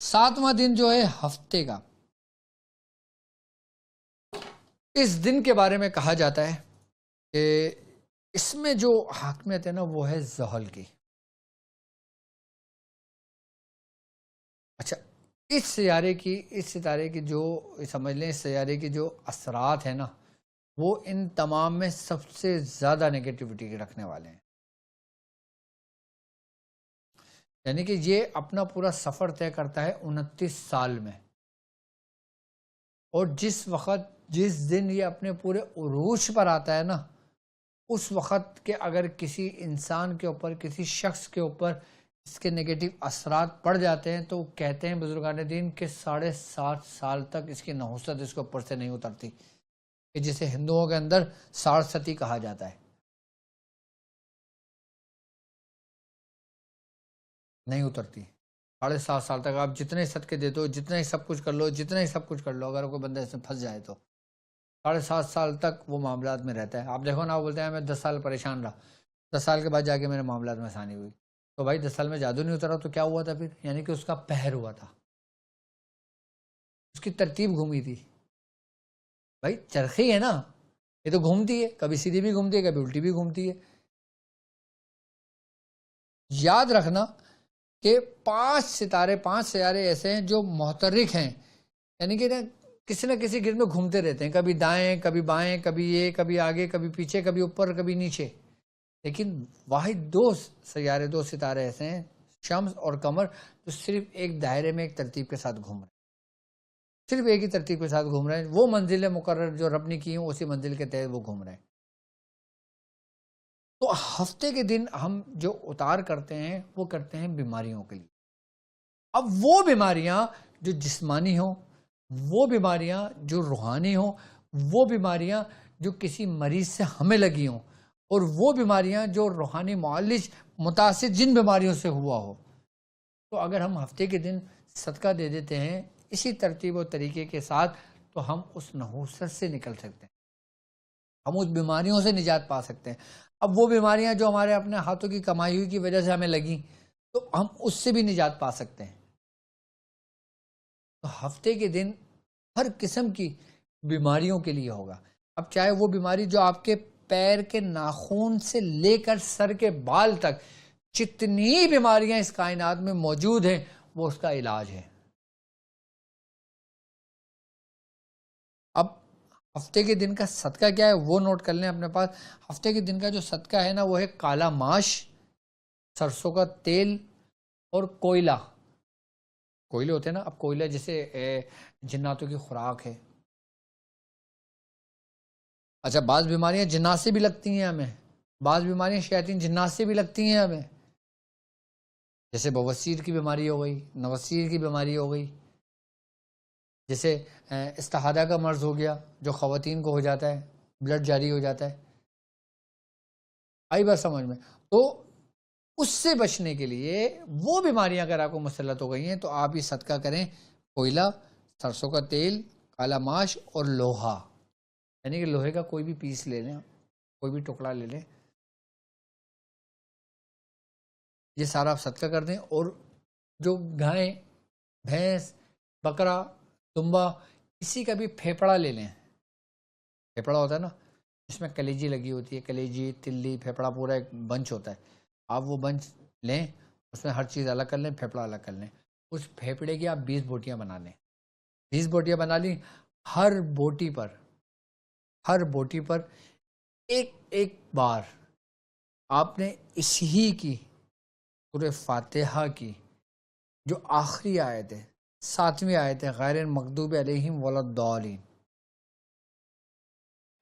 7واں دن جو ہے ہفتے کا، اس دن کے بارے میں کہا جاتا ہے کہ اس میں جو حاکمیت ہے نا وہ ہے زحل کی۔ اچھا، اس ستارے کی جو سمجھ لیں، اس سیارے کی جو اثرات ہیں نا وہ ان تمام میں سب سے زیادہ نیگیٹیوٹی کے رکھنے والے ہیں۔ یعنی کہ یہ اپنا پورا سفر طے کرتا ہے 29 سال میں، اور جس دن یہ اپنے پورے عروج پر آتا ہے نا، اس وقت کے اگر کسی انسان کے اوپر، کسی شخص کے اوپر اس کے نیگیٹو اثرات پڑ جاتے ہیں تو کہتے ہیں بزرگان دین کہ 7.5 سال تک اس کی نحوست اس کے اوپر سے نہیں اترتی، کہ جسے ہندوؤں کے اندر سارستی کہا جاتا ہے، نہیں اترتی 7.5 سال تک۔ آپ جتنے صدقے دیتے ہو، جتنا ہی سب کچھ کر لو، اگر کوئی بندہ اس میں پھنس جائے تو 7.5 سال تک وہ معاملات میں رہتا ہے۔ آپ دیکھو نا، وہ بولتے ہیں میں 10 سال پریشان رہا، 10 سال کے بعد جا کے میرے معاملات میں آسانی ہوئی۔ تو بھائی 10 سال میں جادو نہیں اترا تو کیا ہوا تھا پھر؟ یعنی کہ اس کا پہر ہوا تھا، اس کی ترتیب گھومی تھی۔ بھائی چرخی ہے نا، یہ تو گھومتی ہے، کبھی سیدھی بھی گھومتی ہے، کبھی الٹی بھی گھومتی ہے۔ یاد رکھنا کہ 5 سیارے ایسے ہیں جو محترک ہیں، یعنی کہ کسی نہ کسی گرد میں گھومتے رہتے ہیں، کبھی دائیں کبھی بائیں، کبھی یہ کبھی آگے کبھی پیچھے، کبھی اوپر کبھی نیچے۔ لیکن واحد 2 ستارے ایسے ہیں، شمس اور قمر، جو صرف ایک دائرے میں ایک ترتیب کے ساتھ گھوم رہے ہیں، صرف ایک ہی ترتیب کے ساتھ گھوم رہے ہیں۔ وہ منزل مقرر جو رب نے کی ہیں، اسی منزل کے تحت وہ گھوم رہے ہیں۔ تو ہفتے کے دن ہم جو اتار کرتے ہیں وہ کرتے ہیں بیماریوں کے لیے۔ اب وہ بیماریاں جو جسمانی ہوں، وہ بیماریاں جو روحانی ہوں، وہ بیماریاں جو کسی مریض سے ہمیں لگی ہوں، اور وہ بیماریاں جو روحانی معالج متاثر جن بیماریوں سے ہوا ہو، تو اگر ہم ہفتے کے دن صدقہ دے دیتے ہیں اسی ترتیب و طریقے کے ساتھ، تو ہم اس نحوست سے نکل سکتے ہیں، ہم اس بیماریوں سے نجات پا سکتے ہیں۔ اب وہ بیماریاں جو ہمارے اپنے ہاتھوں کی کمائی ہوئی کی وجہ سے ہمیں لگیں، تو ہم اس سے بھی نجات پا سکتے ہیں۔ تو ہفتے کے دن ہر قسم کی بیماریوں کے لیے ہوگا۔ اب چاہے وہ بیماری جو آپ کے پیر کے ناخن سے لے کر سر کے بال تک جتنی بیماریاں اس کائنات میں موجود ہیں، وہ اس کا علاج ہے۔ اب ہفتے کے دن کا صدقہ کیا ہے وہ نوٹ کر لیں اپنے پاس۔ ہفتے کے دن کا جو صدقہ ہے نا وہ ہے کالا ماش، سرسوں کا تیل اور کوئلہ۔ کوئلے ہوتے ہیں نا، اب کوئلہ جیسے جناتوں کی خوراک ہے۔ اچھا، بعض بیماریاں جنات سے بھی لگتی ہیں ہمیں، بعض بیماریاں شیاطین جنات سے بھی لگتی ہیں ہمیں، جیسے بواسیر کی بیماری ہو گئی، نواسیر کی بیماری ہو گئی، جیسے استحادہ کا مرض ہو گیا جو خواتین کو ہو جاتا ہے، بلڈ جاری ہو جاتا ہے۔ آئی بات سمجھ میں؟ تو اس سے بچنے کے لیے وہ بیماریاں اگر آپ کو مسلط ہو گئی ہیں تو آپ یہ صدقہ کریں، کوئلہ، سرسوں کا تیل، کالا ماش اور لوہا، یعنی کہ لوہے کا کوئی بھی پیس لے لیں، کوئی بھی ٹکڑا لے لیں، یہ سارا آپ صدقہ کر دیں۔ اور جو گائے، بھینس، بکرا، دمبا، کسی کا بھی پھیپڑا لے لیں۔ پھیپڑا ہوتا ہے نا جس میں کلیجی لگی ہوتی ہے، کلیجی، تلی، پھیپڑا پورا ایک بنچ ہوتا ہے، آپ وہ بنچ لیں، اس میں ہر چیز الگ کر لیں، پھیپڑا الگ کر لیں۔ اس پھیپڑے کی آپ 20 بوٹیاں بنا لیں، 20 بوٹیاں بنا لیں۔ ہر بوٹی پر ایک بار آپ نے اسی کی سورہ فاتحہ کی جو آخری آیت ہے، 7ویں آیت ہے، غیر المغضوب علیہم ولا الضالین،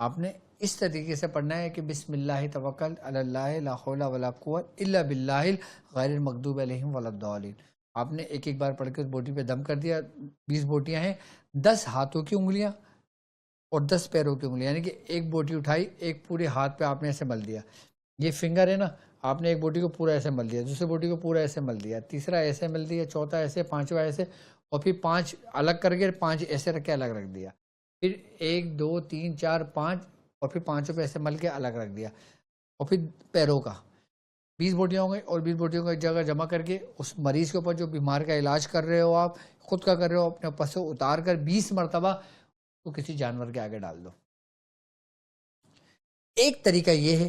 آپ نے اس طریقے سے پڑھنا ہے کہ بسم اللہ توکل علی اللہ لا حول ولا قوت الا باللہ غیر المغضوب علیہم ولا الضالین۔ آپ نے ایک بار پڑھ کے اس بوٹی پہ دم کر دیا۔ 20 بوٹیاں ہیں، 10 ہاتھوں کی انگلیاں اور 10 پیروں کی انگلیاں، یعنی کہ ایک بوٹی اٹھائی، ایک پورے ہاتھ پہ آپ نے ایسے مل دیا، یہ فنگر ہے نا، آپ نے ایک بوٹی کو پورا ایسے مل دیا، دوسری بوٹی کو پورا ایسے مل دیا، تیسرا ایسے مل دیا، چوتھا ایسے، 5واں ایسے، اور پھر 5 الگ کر کے 5 ایسے رکھ کے الگ رکھ دیا، پھر 1 2 3 4 5، اور پھر 5 پہ ایسے مل کے الگ رکھ دیا، اور پھر پیروں کا 20 بوٹیاں ہوں گی اور 20 بوٹیوں کو ایک جگہ جمع کر کے اس مریض کے اوپر جو بیمار کا علاج کر رہے ہو آپ خود کا کر رہے ہو اپنے اوپر سے اتار کر 20 مرتبہ تو کسی جانور کے آگے ڈال دو. ایک طریقہ یہ ہے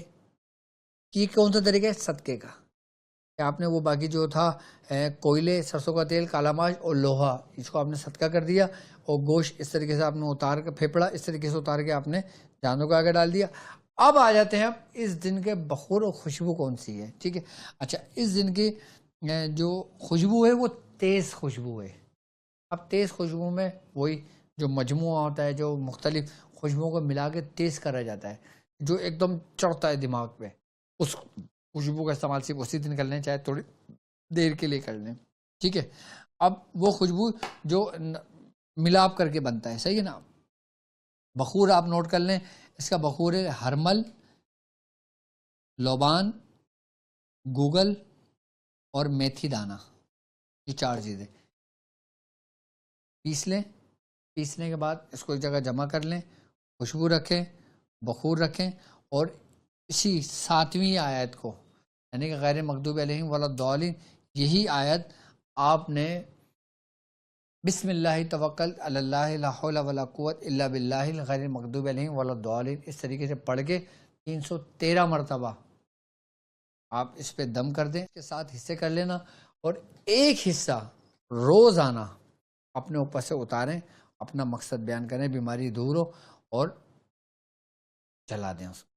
کہ کون سا طریقہ ہے صدقے کا کہ آپ نے وہ باقی جو تھا کوئلے سرسوں کا تیل کالا ماش اور لوہا اس کو آپ نے صدقہ کر دیا اور گوشت اس طریقے سے آپ نے اتار کے پھیپڑا اس طریقے سے اتار کے آپ نے جانوروں کو آگے ڈال دیا. اب آ جاتے ہیں ہم اس دن کے بخور اور خوشبو کون سی ہے. ٹھیک ہے اچھا اس دن کی جو خوشبو ہے وہ تیز خوشبو ہے. اب تیز خوشبو میں وہی جو مجموعہ ہوتا ہے جو مختلف خوشبوؤں کو ملا کے تیز کرا جاتا ہے جو ایک دم چڑھتا ہے دماغ پہ اس خوشبو کا استعمال صرف اسی دن کر لیں چاہے تھوڑی دیر کے لیے کر لیں. ٹھیک ہے اب وہ خوشبو جو ملاپ کر کے بنتا ہے صحیح ہے نا. بخور آپ نوٹ کر لیں اس کا بخور ہے ہرمل لوبان گوگل اور میتھی دانہ یہ 4 چیزیں پیس لیں. پیسنے کے بعد اس کو ایک جگہ جمع کر لیں خوشبو رکھیں بخور رکھیں اور اسی 7ویں آیت کو یعنی کہ غیر مغضوب علیہم ولا الضالین یہی آیت آپ نے بسم اللہ توکل علی اللہ لا حول ولا قوت الا باللہ غیر مغضوب علیہم ولا الضالین اس طریقے سے پڑھ کے 313 مرتبہ آپ اس پہ دم کر دیں. اس کے ساتھ حصے کر لینا اور ایک حصہ روزانہ اپنے اوپر سے اتاریں اپنا مقصد بیان کریں بیماری دور ہو اور جلا دیں اس کو.